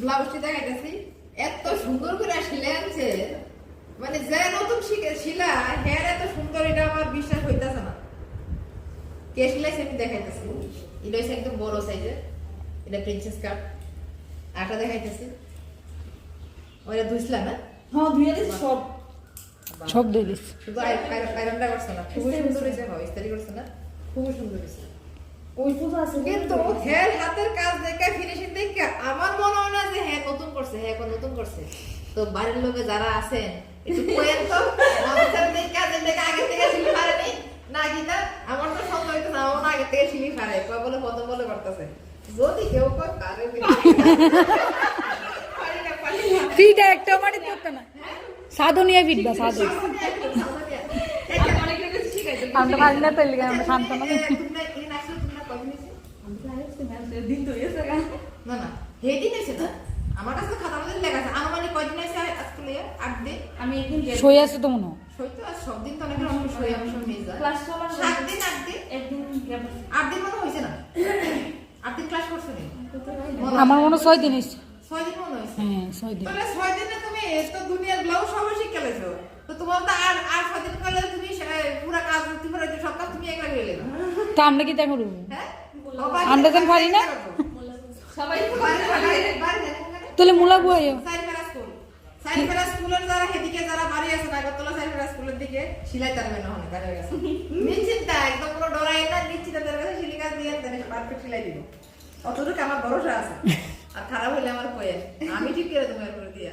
ব্লাউজটি দেখাইতেছি এত সুন্দর করে শিলে আনছে মানে যে নতুন শিলা হেয়ার এত সুন্দর এটা আমার বিশ্বাস হইতেছে না কে শিলাইছে আমি দেখাইতেছি এটা হচ্ছে একদম বড় সাইজের এটা প্রিন্সেস কাট আটা দেখাইতেছি ওইটা ধুইছিলা না হ্যাঁ ধুইয়া দিছি সব দিয়ে দিস শুধু আয়রনটা করছে না খুব সুন্দর হয়েছে হয় ইস্তারি করছে না খুব সুন্দর হয়েছে ওই ফুল আছে কিন্তু হেয়ার হাতের কাজ দেখে ফিনিশিং দেখে আমার মনে হয় না যে হ্যাঁ নতুন করছে হ্যাঁ এখন নতুন করছে তো বাড়ির লোকে যারা আছেন একটু কোয়েন তো আমাদের দেখে আগে থেকে শিলি পারেনি না কি না আমার তো সন্দেহ হইতো না আমার আগে থেকে শিলি পারে কয় বলে প্রথম বলে করতেছে যদি কেউ কয় পারে ফিটা একটা মানে তো না সাধু নিয়ে ফিটবা সাধু আমরা ভালো না তো লিখে আমরা শান্ত না দিন তো এসে না না হেদিন এসে না আমার কাছে খাতা মধ্যে লেখা আছে আনুমানিক কয়দিন এসে আজকে 8 দিন আমি একদিন সই আছে তো মনে হয় সইতো আর সব দিন তো অনেক রকম সই আমি সব নিয়ে যাই ক্লাস আমার 7 দিন 8 দিন একদিন গ্যাপ 8 দিন মনে হইছে না 8 দিন ক্লাস করছ নি আমার মনে হয় 6 দিন হইছে 6 দিন মনে হইছে হ্যাঁ 6 দিন তাহলে 6 দিনে তুমি তো দুনিয়ার ব্লাউজ সব শিখে গেছো তো তোমার তো আর 6 দিন করলে তুমি পুরো কাজ তুমি সব কাজ তুমি একলা করে লেবা তো আমরা কি তা করব হ্যাঁ আমরা তো পারি না সবাই তাহলে মুলা গুয়াইও সাইফেরা স্কুলের যারা হেদিকে যারা বাড়ি আছে নাগরতলা সাইফেরা স্কুলের দিকে সিলাই তারবে না হনে কারে গেছে নিশ্চিত একদম কোনো ডরাই না নিশ্চিত তাদের কাছে সিলাই কাজ দিয়ে তাদের পারফেক্ট সিলাই দিব অতটুকু আমার ভরসা আছে আর খারাপ হইলে আমার কয়ে আমি ঠিক করে তোমার করে দিয়া